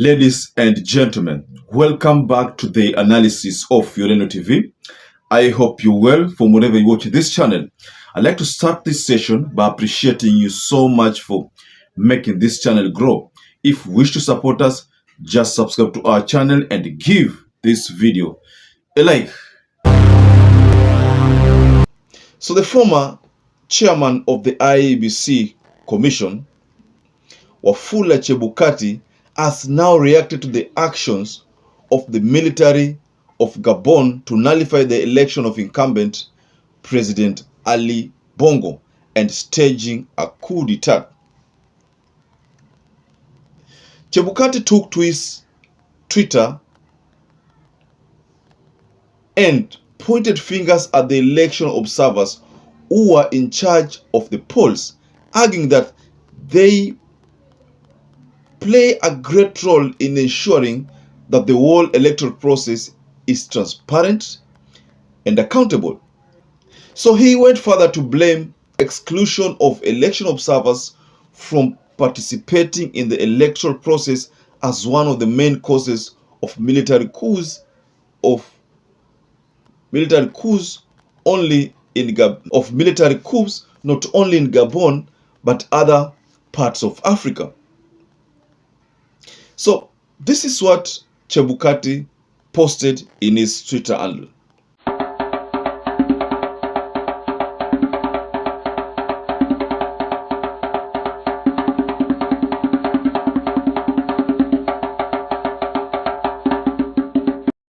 Ladies and gentlemen, welcome back to the analysis of YOLENO TV. I hope you're well from wherever you watch this channel. I'd like to start this session by appreciating you so much for making this channel grow. If you wish to support us, just subscribe to our channel and give this video a like. So the former chairman of the IEBC Commission, Wafula Chebukati, has now reacted to the actions of the military of Gabon to nullify the election of incumbent President Ali Bongo and staging a coup de-tat. Chebukati took to his Twitter and pointed fingers at the election observers who were in charge of the polls, arguing that they play a great role in ensuring that the whole electoral process is transparent and accountable. So he went further to blame exclusion of election observers from participating in the electoral process as one of the main causes of military coups not only in Gabon but other parts of Africa. So this is what Chebukati posted in his Twitter handle.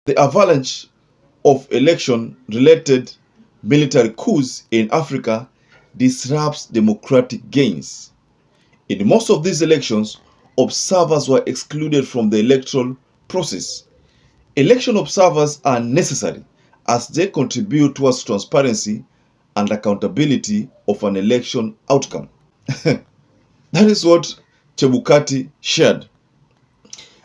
The avalanche of election-related military coups in Africa disrupts democratic gains. In most of these elections, observers were excluded from the electoral process. Election observers are necessary as they contribute towards transparency and accountability of an election outcome. That is what Chebukati shared.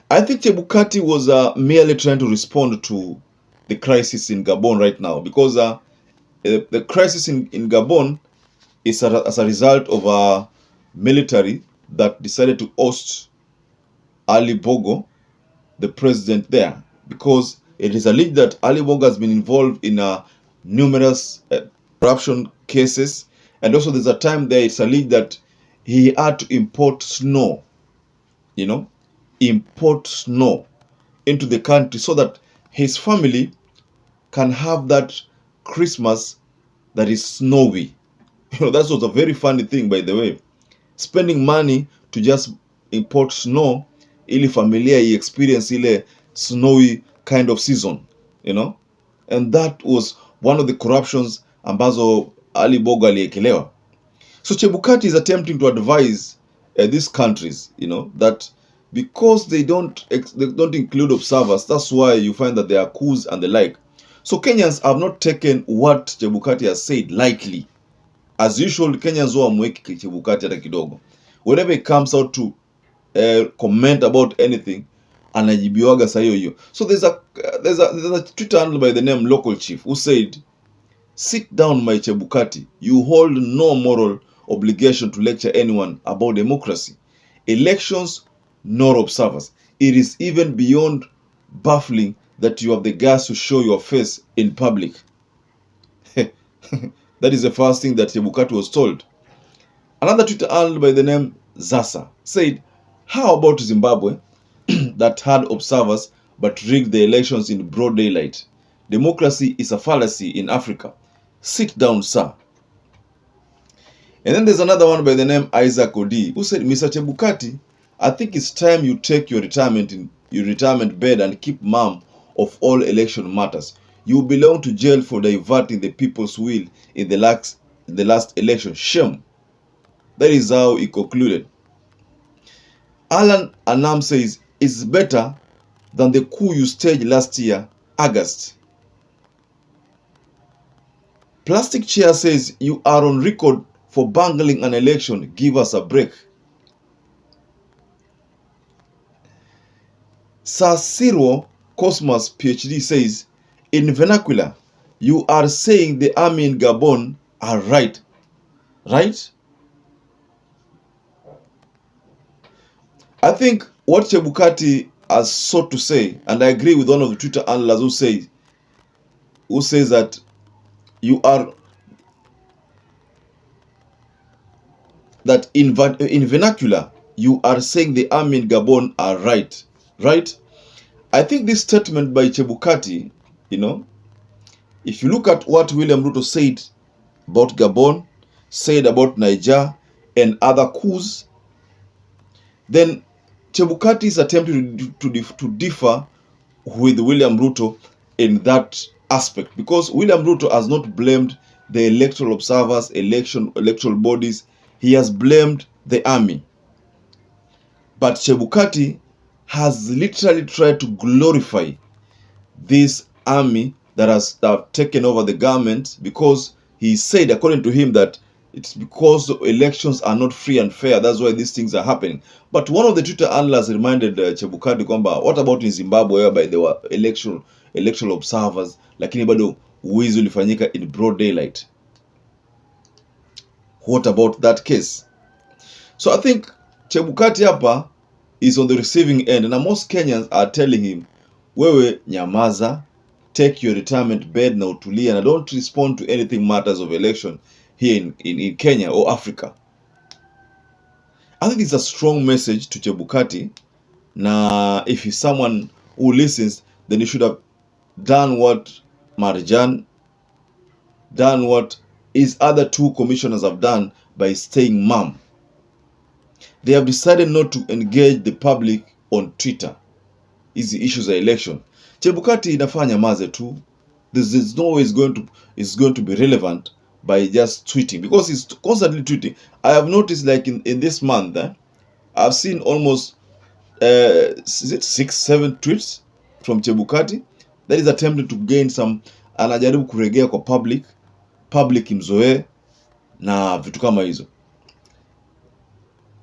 I think Chebukati was merely trying to respond to the crisis in Gabon right now, because the crisis in Gabon is as a result of a military that decided to oust Ali Bongo, the president there, because it is alleged that Ali Bongo has been involved in numerous corruption cases, and also there's a time there it's alleged that he had to import snow, import snow into the country so that his family can have that Christmas that is snowy. That was a very funny thing, by the way. Spending money to just import snow ili familia experience ile snowy kind of season, and that was one of the corruptions ambazo Ali Bongo aliekelewa. So Chebukati is attempting to advise these countries, that because they don't include observers, that's why you find that there are coups and the like. So Kenyans have not taken what Chebukati has said lightly. As usual, Kenyans huwa mweki Chebukati hata kidogo. Whenever he comes out to comment about anything, anajibiwaga saa hiyo. So there's a Twitter handle by the name Local Chief who said, "Sit down, my Chebukati. You hold no moral obligation to lecture anyone about democracy, elections, nor observers. It is even beyond baffling that you have the guts to show your face in public." That is the first thing that Chebukati was told. Another Twitter handle by the name Zasa said, "How about Zimbabwe that had observers but rigged the elections in broad daylight? Democracy is a fallacy in Africa. Sit down, sir." And then there's another one by the name Isaac Odi who said, "Mr. Chebukati, I think it's time you take your retirement bed and keep mum of all election matters. You belong to jail for diverting the people's will in the last election. Shame." That is how he concluded. Alan Anam says, "It's better than the coup you staged last year, August." Plastic Chair says, "You are on record for bungling an election. Give us a break." Sir Cyril Cosmas, PhD, says, "In vernacular, you are saying the army in Gabon are right? I think what Chebukati has sought to say, and I agree with one of the Twitter handlers who says that you are that in vernacular you are saying the army in Gabon are right. I think this statement by Chebukati, if you look at what William Ruto said about Gabon, said about Niger and other coups, then Chebukati is attempting to differ with William Ruto in that aspect, because William Ruto has not blamed the electoral observers, electoral bodies. He has blamed the army. But Chebukati has literally tried to glorify this army that has taken over the government, because he said, according to him, that it's because the elections are not free and fair, that's why these things are happening. But one of the Twitter handlers reminded Chebukati kwamba, what about in Zimbabwe whereby there were electoral observers, lakini bado wizi ulifanyika in broad daylight? What about that case? So I think Chebukati hapa is on the receiving end, and most Kenyans are telling him, wewe nyamaza, take your retirement bed na utulia, and don't respond to anything matters of election here in Kenya or Africa. I think it's a strong message to Chebukati. Now, if he's someone who listens, then he should have done what Marjan, done what his other two commissioners have done by staying mum. They have decided not to engage the public on Twitter. Hizi issues of election. Chebukati inafanya nyamaze tu. This is no way is going to be relevant by just tweeting, because he's constantly tweeting. I have noticed, like in this month, I've seen almost 6-7 tweets from Chebukati that is attempting to gain some, anajaribu kuregea kwa public imzoe na vitu kama hizo.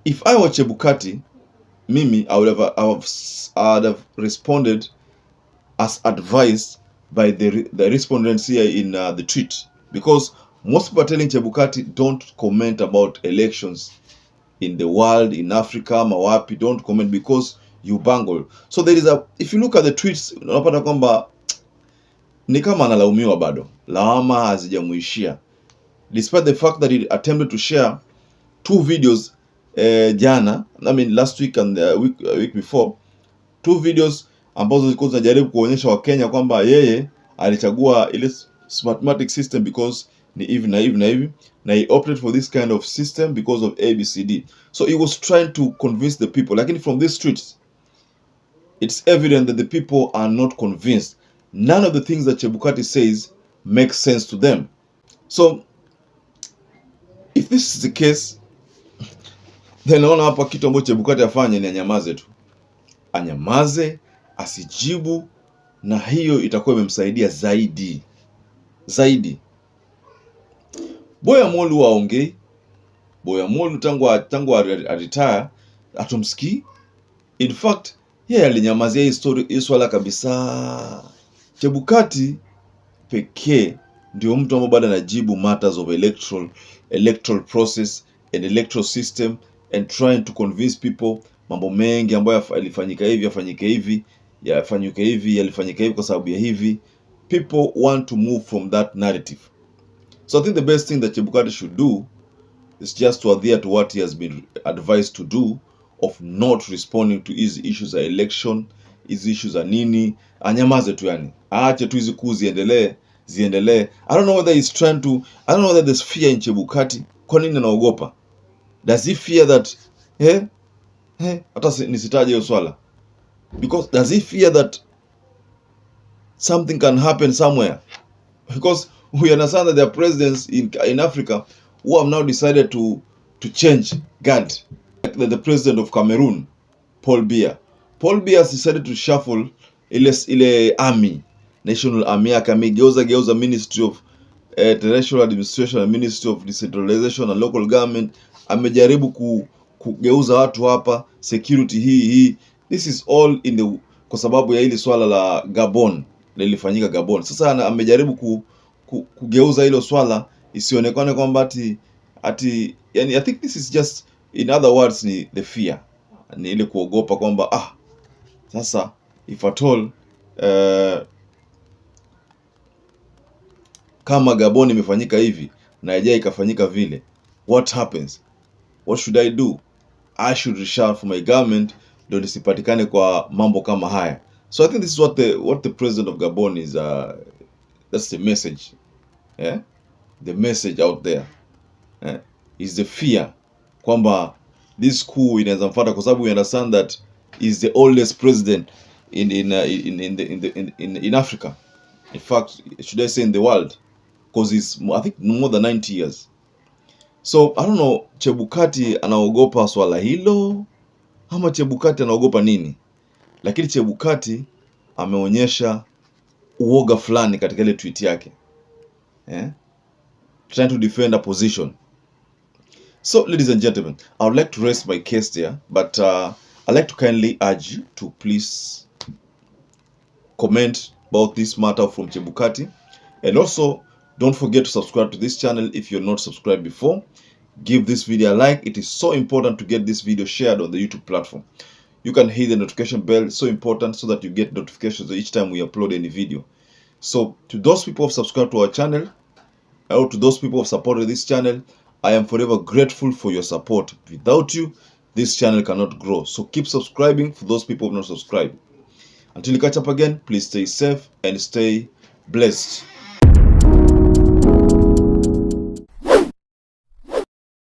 If I were Chebukati, mimi I would have responded as advised by the respondents here in the tweet, because most people are telling Chebukati, don't comment about elections in the world, in Africa, mawapi, don't comment because you bungle. So there is if you look at the tweets, unapata kwamba ni kama analaumiwa bado, lawama hazijamuishia, despite the fact that he attempted to share 2 videos jana, last week and week before, 2 videos ambazo zilikuwa zinajaribu kuonyesha Wakenya kwamba yeye alichagua ile SMARTMATEC system because ni hivi na hivi na hivi, na he opted for this kind of system because of ABCD. So he was trying to convince the people. Lakini from these streets, it's evident that the people are not convinced. None of the things that Chebukati says make sense to them. So if this is the case, then naona hapa kitu ambacho Chebukati afanye ni anyamaze tu. Anyamaze, asijibu, na hiyo itakuwa imemsaidia zaidi. Boya Molu waongei. Boya Molu tangu retire atumsikii. In fact, yeye alinyamazia hii swala kabisa. Chebukati pekee ndio mtu ambaye bado anajibu matters of electoral process and electoral system, and trying to convince people mambo mengi ambayo yalifanyika hivi, yafanyike hivi, yalifanyika hivi kwa sababu ya hivi. People want to move from that narrative. So I think the best thing that Chebukati should do is just to adhere to what he has been advised to do, of not responding to his issues of election, his issues of nini. Anyamaze tu yani. Aache tu hizi kuu ziendelee. I don't know whether he's trying to, I don't know whether there's fear in Chebukati. Kwa nini anaogopa? Does he fear that hata nisitaje hiyo swala? Because does he fear that something can happen somewhere? Because we understand that there are presidents in Africa who have now decided to change guard. Like the president of Cameroon, Paul Biya. Paul Biya has decided to shuffle ile army, national army yake, amegeuza Ministry of Territorial Administration and Ministry of Decentralization and Local Government. Amejaribu kugeuza watu hapa, security hii. This is all kwa sababu ya ile swala la Gabon lilifanyika Gabon. Sasa amejaribu kugeuza hilo swala isionekane kwamba ati yani, I think this is just, in other words, ni the fear. ni ile kuogopa kwamba sasa if at all kama Gabon imefanyika hivi na ijaye ikafanyika vile, what happens? What should I do? I should reshuffle my government ndio nisipatikane kwa mambo kama haya. So I think this is what the president of Gabon is that's the message. Yeah? The message out there. Is the fear kwamba this coup inaweza mfuata kwa sababu we understand that is the oldest president in Africa. In fact, should I say in the world, because he's I think more than 90 years. So I don't know, Chebukati anaogopa swala hilo ama Chebukati anaogopa nini? Lakini Chebukati ameonyesha uoga fulani katika ile tweet yake. Trying to defend a position. So, ladies and gentlemen, I would like to rest my case there, but I'd like to kindly urge you to please comment about this matter from Chebukati. And also, don't forget to subscribe to this channel if you're not subscribed before. Give this video a like. It is so important to get this video shared on the YouTube platform. You can hit the notification bell, so important, so that you get notifications each time we upload any video. So, to those people who have subscribed to our channel, or to those people who have supported this channel, I am forever grateful for your support. Without you, this channel cannot grow. So keep subscribing for those people who have not subscribed. Until we catch up again, please stay safe and stay blessed.